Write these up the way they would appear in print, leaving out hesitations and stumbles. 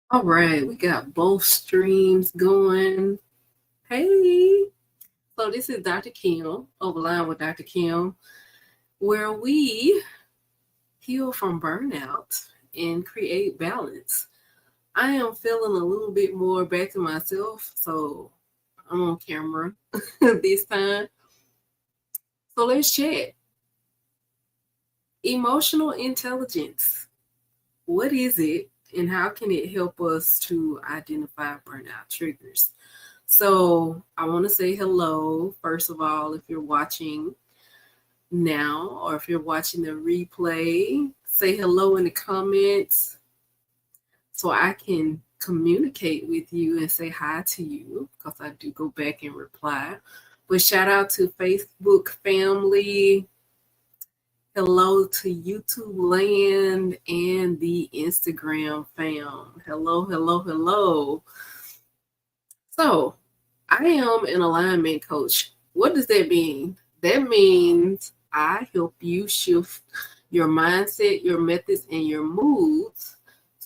All right, we got both streams going. Hey, so this is Dr. Kim, Overline with Dr. Kim, where we heal from burnout and create balance. I am feeling a little bit more back to myself, so I'm on camera this time. So let's chat. Emotional intelligence. What is it, and how can it help us to identify burnout triggers? So I want to say hello, first of all, if you're watching now or if you're watching the replay, say hello in the comments so I can communicate with you and say hi to you because I do go back and reply. But shout out to Facebook family. Hello to YouTube land and the Instagram fam. Hello, hello, hello. So, I am an alignment coach. What does that mean? That means I help you shift your mindset, your methods, and your moods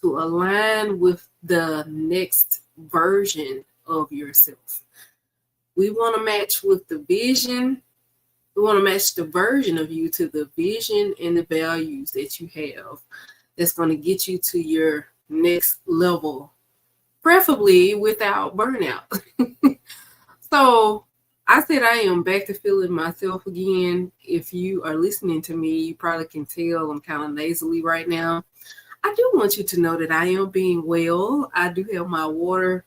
to align with the next version of yourself. We want to match with the vision. We want to match the version of you to the vision and the values that you have that's going to get you to your next level, preferably without burnout. So I said I am back to feeling myself again. If you are listening to me, you probably can tell I'm kind of nasally right now. I do want you to know that I am being well. I do have my water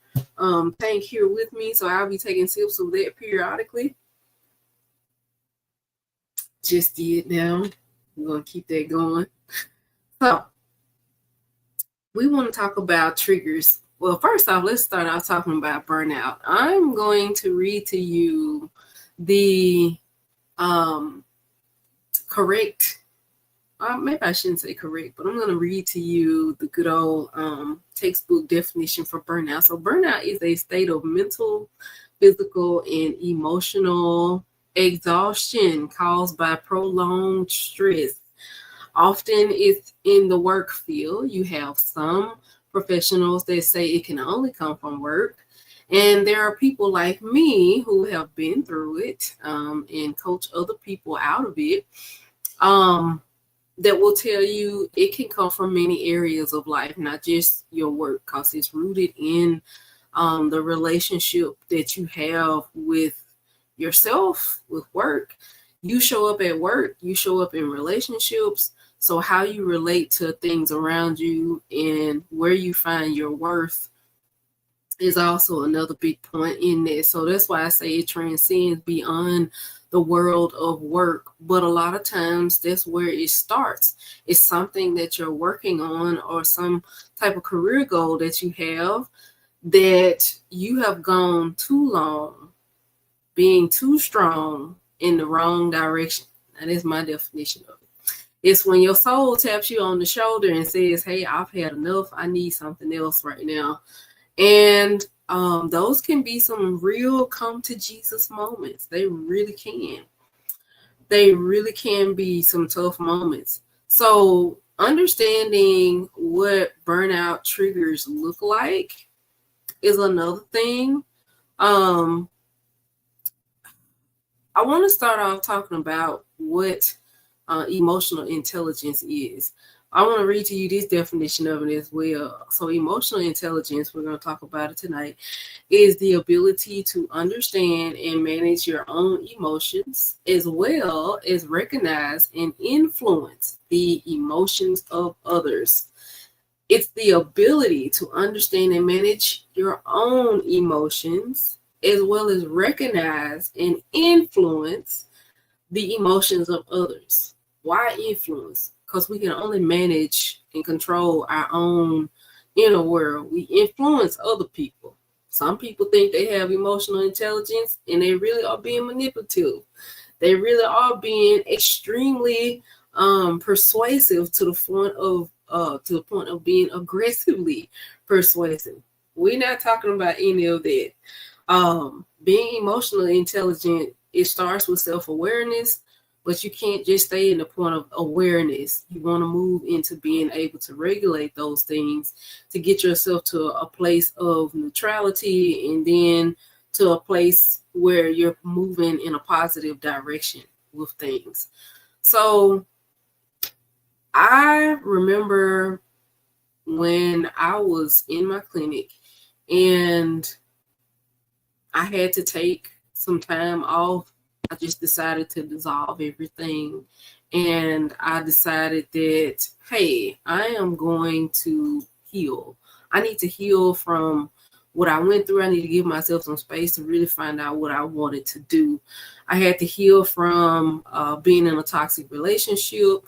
tank here with me, so I'll be taking sips of that periodically. Just did now. I'm going to keep that going. So we want to talk about triggers. Well, first off, let's start off talking about burnout. I'm going to read to you the correct, maybe I shouldn't say correct, but I'm going to read to you the good old textbook definition for burnout. So burnout is a state of mental, physical, and emotional exhaustion caused by prolonged stress. Often it's in the work field. You have some professionals that say it can only come from work. And there are people like me who have been through it and coach other people out of it that will tell you it can come from many areas of life, not just your work, because it's rooted in the relationship that you have with yourself, with work. You show up at work, you show up in relationships. So, how you relate to things around you and where you find your worth is also another big point in this. So, that's why I say it transcends beyond the world of work. But a lot of times, that's where it starts. It's something that you're working on or some type of career goal that you have that you have gone too long being too strong in the wrong direction. That is my definition of it. It's when your soul taps you on the shoulder and says, hey, I've had enough. I need something else right now. And those can be some real come to Jesus moments. They really can. They really can be some tough moments. So understanding what burnout triggers look like is another thing. I want to start off talking about what emotional intelligence is. I want to read to you this definition of it as well. So, emotional intelligence, we're going to talk about it tonight, is the ability to understand and manage your own emotions, as well as recognize and influence the emotions of others. It's the ability to understand and manage your own emotions, as well as recognize and influence the emotions of others. Why influence? Because we can only manage and control our own inner world. We influence other people. Some people think they have emotional intelligence and they really are being manipulative. They really are being extremely persuasive to the point of being aggressively persuasive. We're not talking about any of that. Being emotionally intelligent, it starts with self-awareness, but you can't just stay in the point of awareness. You want to move into being able to regulate those things to get yourself to a place of neutrality, and then to a place where you're moving in a positive direction with things. So I remember when I was in my clinic and I had to take some time off. I just decided to dissolve everything. And I decided that, hey, I am going to heal. I need to heal from what I went through. I need to give myself some space to really find out what I wanted to do. I had to heal from being in a toxic relationship.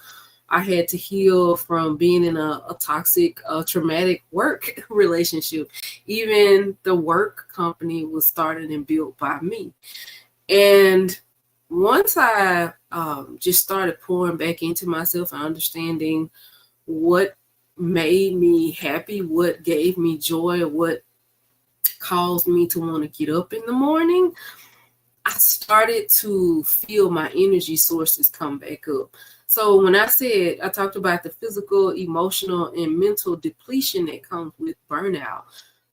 I had to heal from being in a toxic, traumatic work relationship. Even the work company was started and built by me. And once I just started pouring back into myself and understanding what made me happy, what gave me joy, what caused me to want to get up in the morning, I started to feel my energy sources come back up. So when I talked about the physical, emotional, and mental depletion that comes with burnout.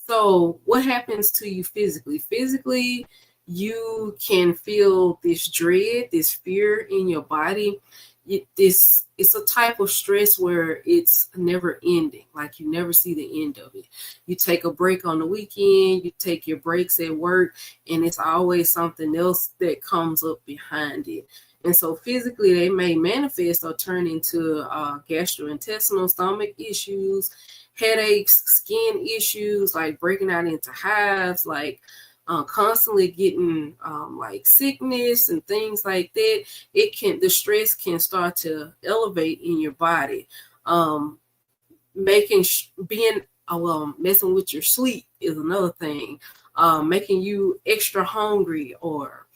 So what happens to you physically? Physically, you can feel this dread, this fear in your body. It's a type of stress where it's never ending. Like you never see the end of it. You take a break on the weekend, you take your breaks at work, and it's always something else that comes up behind it. And so physically, they may manifest or turn into gastrointestinal, stomach issues, headaches, skin issues, like breaking out into hives, like constantly getting like sickness and things like that. The stress can start to elevate in your body. Messing with your sleep is another thing. Making you extra hungry, or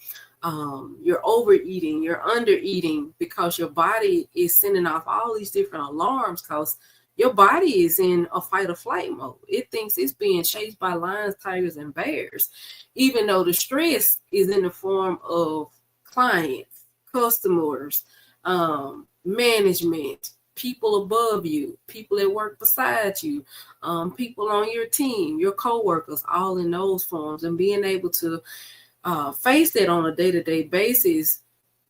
you're overeating, you're undereating, because your body is sending off all these different alarms, because your body is in a fight or flight mode. It thinks it's being chased by lions, tigers, and bears, even though the stress is in the form of clients, customers, management, people above you, people that work beside you, people on your team, your coworkers, all in those forms. And being able to face that on a day-to-day basis,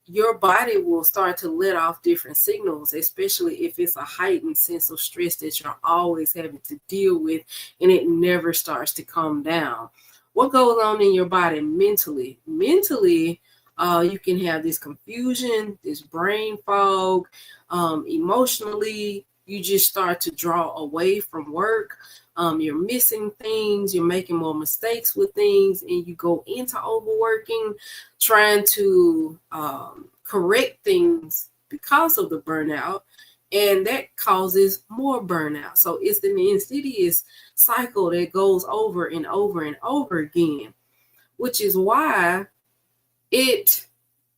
your body will start to let off different signals, especially if it's a heightened sense of stress that you're always having to deal with and it never starts to calm down. What goes on in your body mentally? Mentally, you can have this confusion, this brain fog. Emotionally, you just start to draw away from work. You're missing things, you're making more mistakes with things, and you go into overworking, trying to correct things because of the burnout, and that causes more burnout. So it's an insidious cycle that goes over and over and over again, which is why it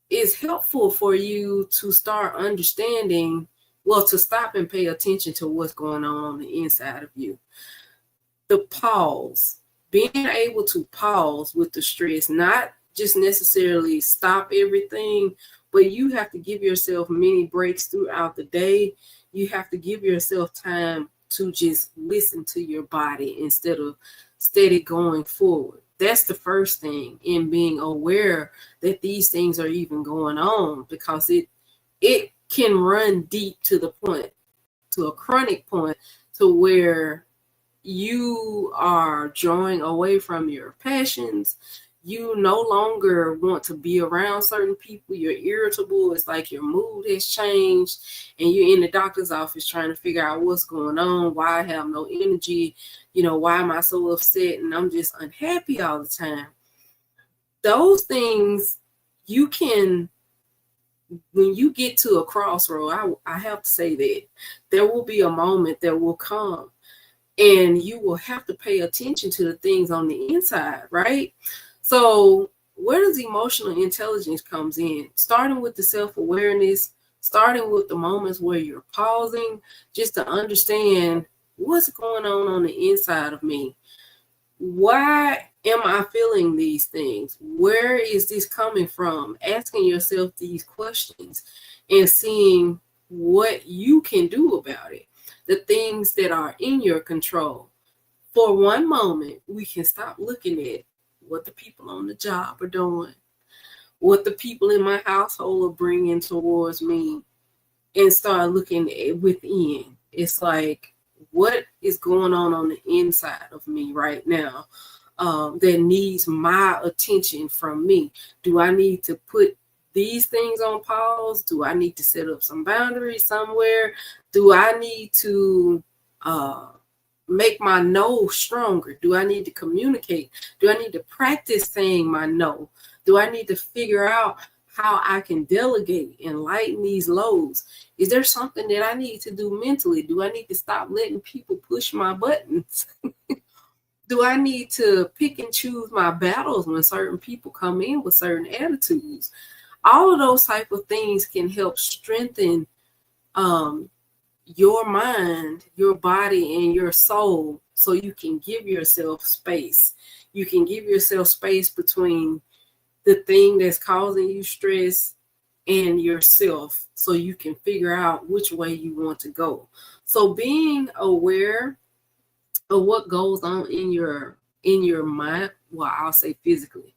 is helpful for you to start understanding, to stop and pay attention to what's going on the inside of you. The pause, being able to pause with the stress, not just necessarily stop everything, but you have to give yourself many breaks throughout the day. You have to give yourself time to just listen to your body instead of steady going forward. That's the first thing, in being aware that these things are even going on, because it can run deep to the point, to a chronic point, to where you are drawing away from your passions. You no longer want to be around certain people. You're irritable. It's like your mood has changed, and you're in the doctor's office trying to figure out what's going on, why I have no energy, why am I so upset, and I'm just unhappy all the time. Those things, you can, when you get to a crossroad, I have to say that there will be a moment that will come, and you will have to pay attention to the things on the inside, right? So where does emotional intelligence comes in? Starting with the self-awareness, starting with the moments where you're pausing, just to understand what's going on the inside of me. why am I feeling these things? Where is this coming from? Asking yourself these questions and seeing what you can do about it, the things that are in your control. For one moment, we can stop looking at what the people on the job are doing, what the people in my household are bringing towards me, and start looking at within. It's like, what is going on the inside of me right now that needs my attention from me? Do I need to put these things on pause? Do I need to set up some boundaries somewhere? Do I need to make my no stronger? Do I need to communicate? Do I need to practice saying my no? Do I need to figure out how I can delegate and lighten these loads? Is there something that I need to do mentally? Do I need to stop letting people push my buttons? Do I need to pick and choose my battles when certain people come in with certain attitudes? All of those type of things can help strengthen your mind, your body, and your soul, so you can give yourself space. You can give yourself space between the thing that's causing you stress and yourself, so you can figure out which way you want to go. So being aware of what goes on in your mind, well, I'll say physically,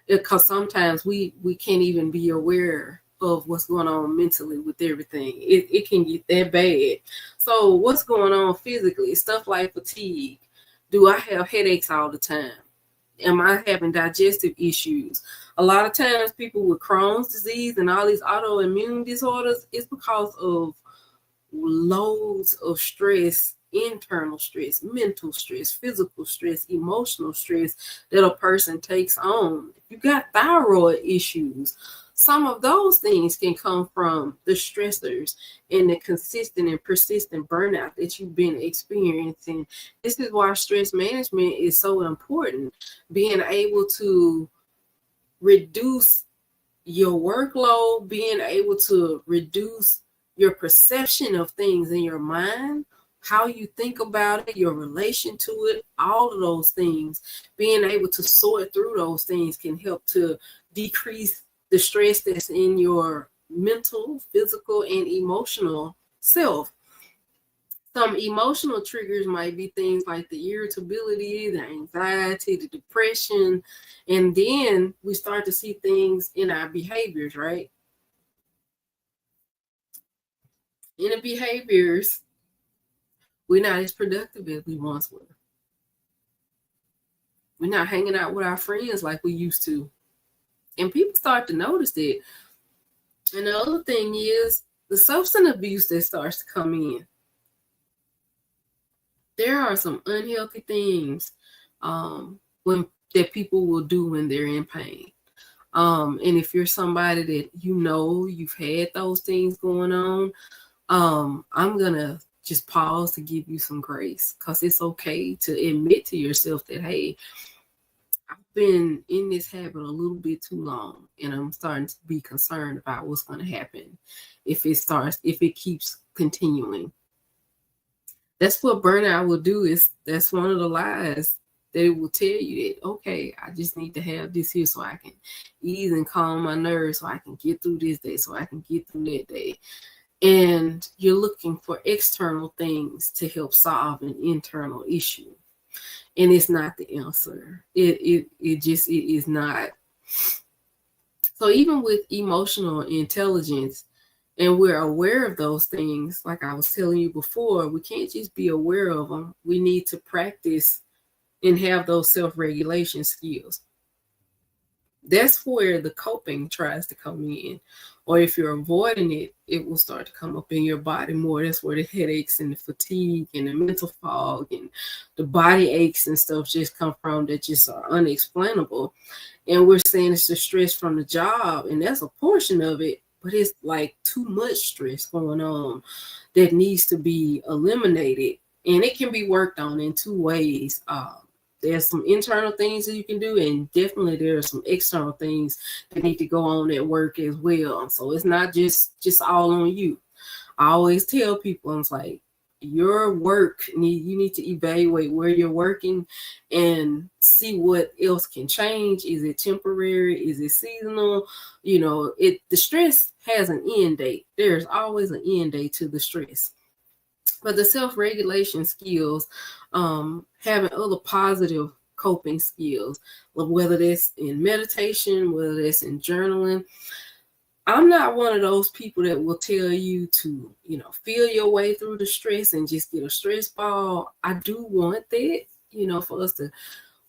because sometimes we can't even be aware of what's going on mentally with everything. It can get that bad. So what's going on physically? Stuff like fatigue. Do I have headaches all the time? Am I having digestive issues? A lot of times people with Crohn's disease and all these autoimmune disorders, it's because of loads of stress, internal stress, mental stress, physical stress, emotional stress that a person takes on. If you got thyroid issues, some of those things can come from the stressors and the consistent and persistent burnout that you've been experiencing. This is why stress management is so important. Being able to reduce your workload, being able to reduce your perception of things in your mind, how you think about it, your relation to it, all of those things, being able to sort through those things can help to decrease the stress that's in your mental, physical, and emotional self. Some emotional triggers might be things like the irritability, the anxiety, the depression, and then we start to see things in our behaviors, right? In the behaviors, we're not as productive as we once were. We're not hanging out with our friends like we used to. And people start to notice it. And the other thing is the substance abuse that starts to come in. There are some unhealthy things that people will do when they're in pain. And if you're somebody that you've had those things going on, I'm gonna just pause to give you some grace, because it's okay to admit to yourself that, hey, I've been in this habit a little bit too long, and I'm starting to be concerned about what's going to happen if it keeps continuing. That's what burnout will do. That's one of the lies that it will tell you, that, okay, I just need to have this here so I can ease and calm my nerves, so I can get through this day, so I can get through that day. And you're looking for external things to help solve an internal issue. And it's not the answer. It is not. So even with emotional intelligence, and we're aware of those things, like I was telling you before, we can't just be aware of them. We need to practice and have those self-regulation skills. That's where the coping tries to come in. Or if you're avoiding it, it will start to come up in your body more. That's where the headaches and the fatigue and the mental fog and the body aches and stuff just come from, that just are unexplainable. And we're saying it's the stress from the job, and that's a portion of it, but it's like too much stress going on that needs to be eliminated. And it can be worked on in two ways. There's some internal things that you can do, and definitely there are some external things that need to go on at work as well. So it's not just all on you. I always tell people, I'm like, your work you need to evaluate where you're working and see what else can change. Is it temporary? Is it seasonal? The stress has an end date. There's always an end date to the stress. But the self-regulation skills, having other positive coping skills, whether that's in meditation, whether that's in journaling. I'm not one of those people that will tell you to, feel your way through the stress and just get a stress ball. I do want that, for us to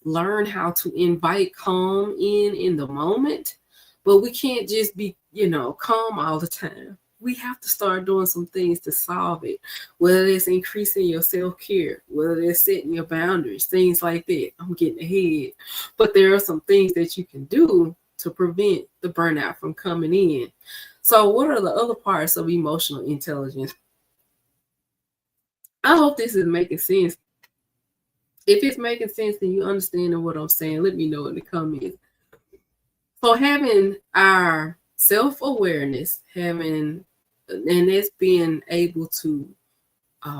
learn how to invite calm in the moment, but we can't just be, calm all the time. We have to start doing some things to solve it, whether it's increasing your self-care, whether it's setting your boundaries, things like that. I'm getting ahead, but there are some things that you can do to prevent the burnout from coming in. So what are the other parts of emotional intelligence? I hope this is making sense. If it's making sense and you understand what I'm saying, let me know in the comments. So having our self-awareness, and that's being able to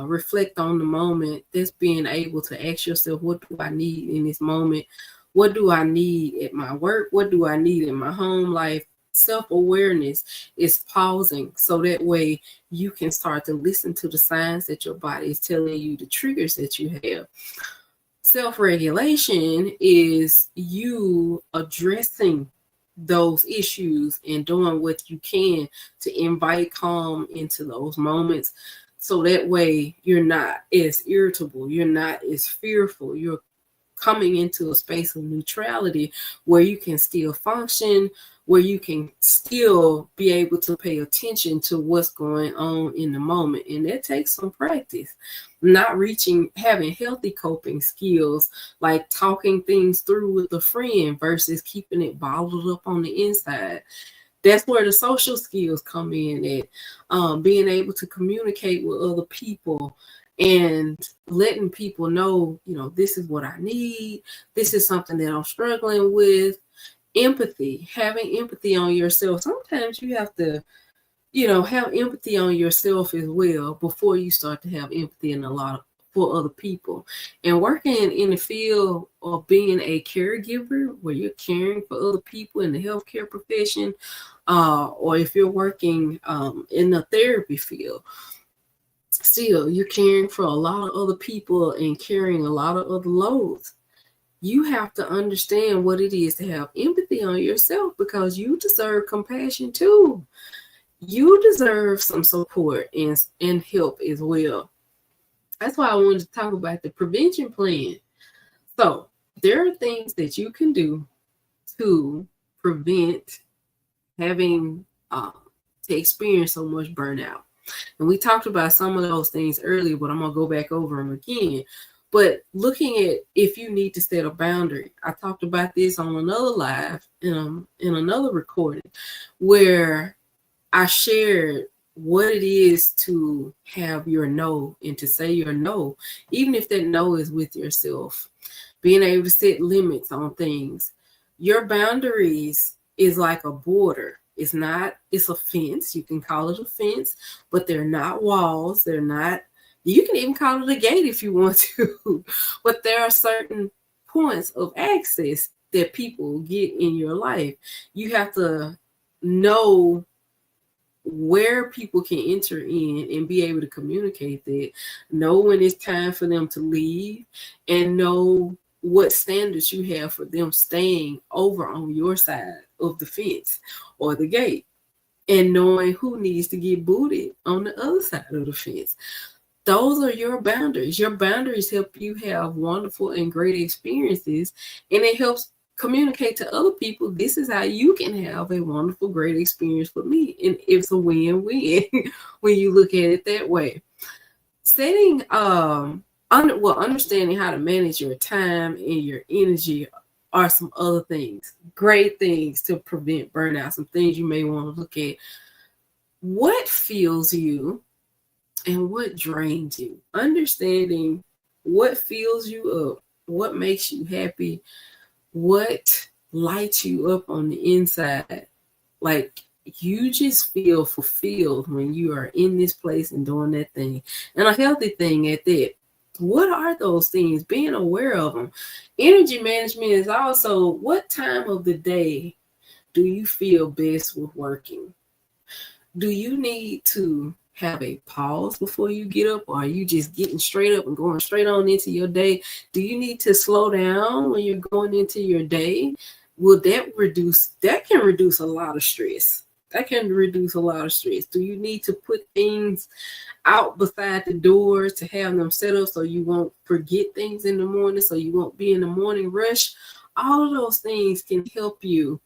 reflect on the moment, that's being able to ask yourself, what do I need in this moment? What do I need at my work? What do I need in my home life? Self-awareness is pausing so that way you can start to listen to the signs that your body is telling you, the triggers that you have. Self-regulation is you addressing those issues and doing what you can to invite calm into those moments. So that way you're not as irritable, you're not as fearful, you're coming into a space of neutrality where you can still function, where you can still be able to pay attention to what's going on in the moment. And that takes some practice. Having healthy coping skills, like talking things through with a friend versus keeping it bottled up on the inside. That's where the social skills come in at being able to communicate with other people and letting people know, this is what I need. This is something that I'm struggling with. Empathy, having empathy on yourself. Sometimes you have to, have empathy on yourself as well before you start to have empathy for other people. And working in the field of being a caregiver, where you're caring for other people in the healthcare profession, or if you're working in the therapy field, still you're caring for a lot of other people and carrying a lot of other loads. You have to understand what it is to have empathy on yourself, because you deserve compassion too. You deserve some support and help as well. That's why I wanted to talk about the prevention plan. So there are things that you can do to prevent having to experience so much burnout. And we talked about some of those things earlier, but I'm going to go back over them again. But looking at if you need to set a boundary, I talked about this on another live in another recording where I shared what it is to have your no and to say your no, even if that no is with yourself. Being able to set limits on things. Your boundaries is like a border. It's a fence. You can call it a fence, but they're not walls. You can even call it a gate if you want to. But there are certain points of access that people get in your life. You have to know where people can enter in and be able to communicate that, know when it's time for them to leave, and know what standards you have for them staying over on your side of the fence or the gate, and knowing who needs to get booted on the other side of the fence. Those are your boundaries. Your boundaries help you have wonderful and great experiences, and it helps communicate to other people, this is how you can have a wonderful, great experience with me. And it's a win-win when you look at it that way. Setting, understanding how to manage your time and your energy are some other things, great things to prevent burnout, some things you may want to look at. What fuels you and what drains you? Understanding what fills you up, what makes you happy, what lights you up on the inside. Like you just feel fulfilled when you are in this place and doing that thing, and a healthy thing at that. What are those things? Being aware of them. Energy management is also, what time of the day do you feel best with working? Do you need to have a pause before you get up, or are you just getting straight up and going straight on into your day? Do you need to slow down when you're going into your day? Will that can reduce a lot of stress. That can reduce a lot of stress. Do you need to put things out beside the doors to have them set up so you won't forget things in the morning, so you won't be in the morning rush? All of those things can help you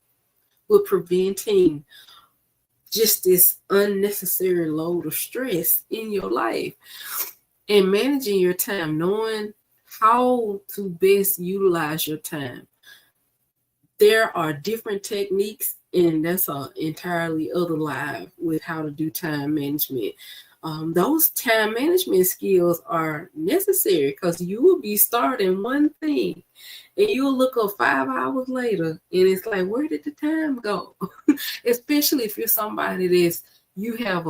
with preventing just this unnecessary load of stress in your life, and managing your time, knowing how to best utilize your time. There are different techniques, and that's an entirely other live with how to do time management. Those time management skills are necessary because you will be starting one thing and you'll look up 5 hours later and it's like, where did the time go? Especially if you're somebody that's, you have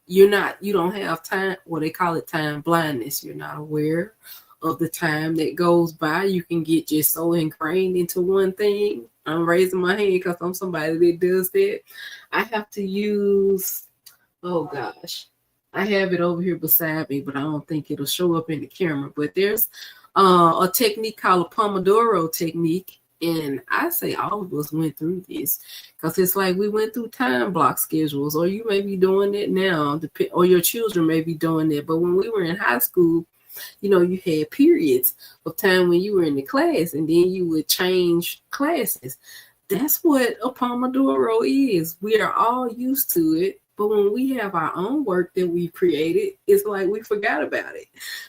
you don't have time, what they call it, time blindness. You're not aware of the time that goes by. You can get just so ingrained into one thing. I'm raising my hand because I'm somebody that does that. I have to use, oh gosh, I have it over here beside me, but I don't think it'll show up in the camera. But there's a technique called a Pomodoro technique. And I say all of us went through this because it's like we went through time block schedules, or you may be doing it now, or your children may be doing it. But when we were in high school, you know, you had periods of time when you were in the class and then you would change classes. That's what a Pomodoro is. We are all used to it. But when we have our own work that we created, it's like we forgot about it.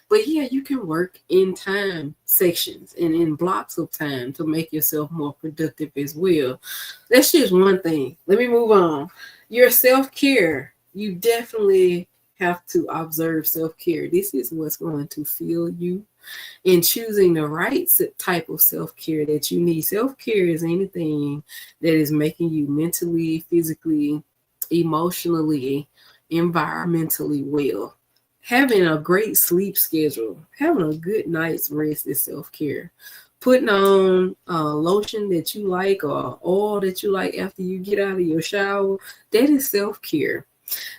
But yeah, you can work in time sections and in blocks of time to make yourself more productive as well. That's just one thing. Let me move on. Your self-care. You definitely have to observe self-care. This is what's going to fuel you in choosing the right type of self-care that you need. Self-care is anything that is making you mentally, physically, emotionally, environmentally well. Having a great sleep schedule, having a good night's rest is self-care. Putting on lotion that you like or oil that you like after you get out of your shower, that is self-care.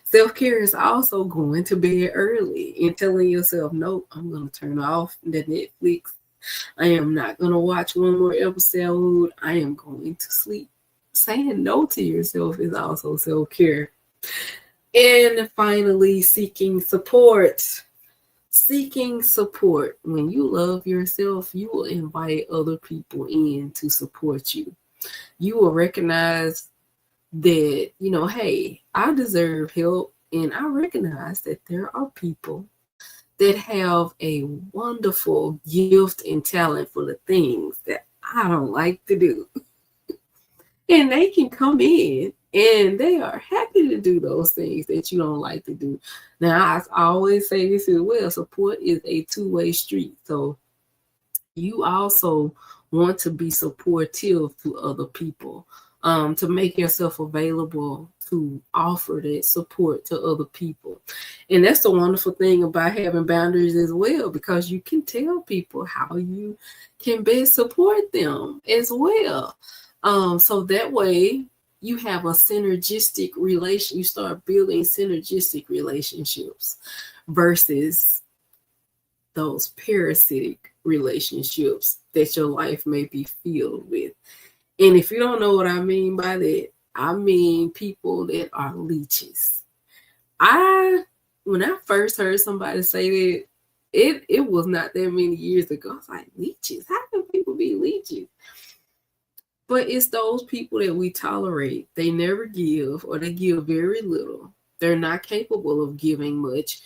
Self-care is also going to bed early and telling yourself, nope, I'm going to turn off the Netflix. I am not going to watch one more episode. I am going to sleep. Saying no to yourself is also self-care. And finally, seeking support. Seeking support. When you love yourself, you will invite other people in to support you. You will recognize that, you know, hey, I deserve help. And I recognize that there are people that have a wonderful gift and talent for the things that I don't like to do. And they can come in and they are happy to do those things that you don't like to do. Now, I always say this as well. Support is a two-way street. So you also want to be supportive to other people, to make yourself available to offer that support to other people. And that's the wonderful thing about having boundaries as well, because you can tell people how you can best support them as well. So that way you have a synergistic relation. You start building synergistic relationships versus those parasitic relationships that your life may be filled with. And if you don't know what I mean by that, I mean people that are leeches. When I first heard somebody say that, it was not that many years ago. I was like, leeches? How can people be leeches? But it's those people that we tolerate. They never give, or they give very little. They're not capable of giving much.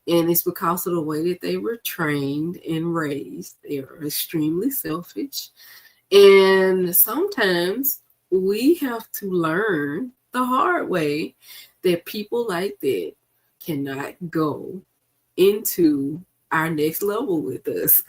And it's because of the way that they were trained and raised. They are extremely selfish. And sometimes we have to learn the hard way that people like that cannot go into our next level with us.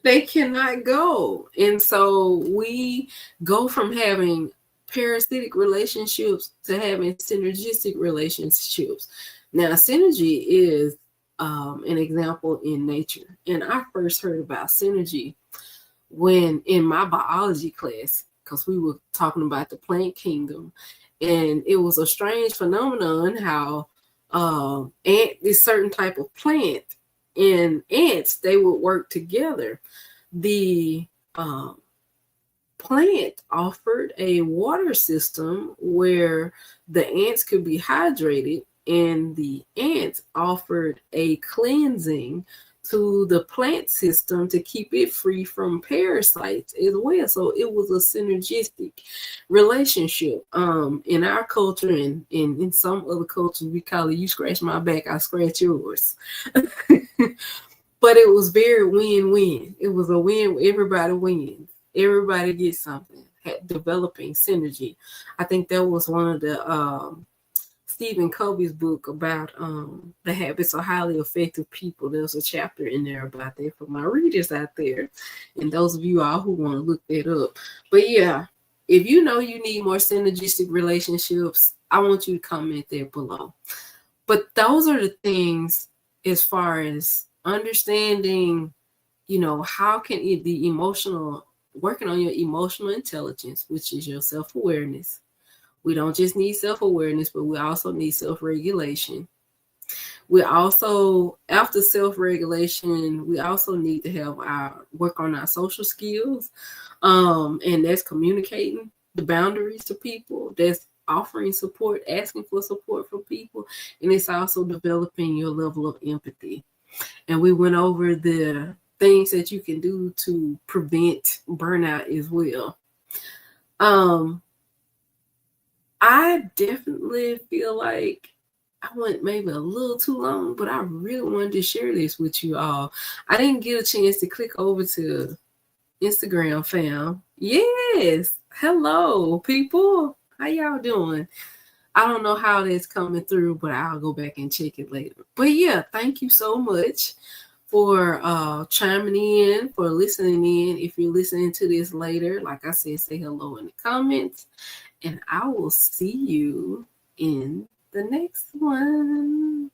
They cannot go. And so we go from having parasitic relationships to having synergistic relationships. Now, synergy is an example in nature. And I first heard about synergy when in my biology class, because we were talking about the plant kingdom. And it was a strange phenomenon how this certain type of plant and ants, they would work together. The plant offered a water system where the ants could be hydrated, and the ants offered a cleansing to the plant system to keep it free from parasites as well. So it was a synergistic relationship. In our culture and in some other cultures, we call it you scratch my back, I scratch yours. But it was very win-win. It was a win. Everybody wins. Everybody gets something. Developing synergy. I think that was one of the Stephen Covey's book about the habits of highly effective people. There's a chapter in there about that for my readers out there, and those of you all who want to look that up. But yeah, if you know you need more synergistic relationships, I want you to comment there below. But those are the things as far as understanding, how can it be working on your emotional intelligence, which is your self-awareness. We don't just need self-awareness, but we also need self-regulation. We also, after self-regulation, we also need to have work on our social skills. And that's communicating the boundaries to people. That's offering support, asking for support from people. And it's also developing your level of empathy. And we went over the things that you can do to prevent burnout as well. I definitely feel like I went maybe a little too long, but I really wanted to share this with you all. I didn't get a chance to click over to Instagram, fam. Yes. Hello, people. How y'all doing? I don't know how that's coming through, but I'll go back and check it later. But yeah, thank you so much for chiming in, for listening in. If you're listening to this later, like I said, say hello in the comments. And I will see you in the next one.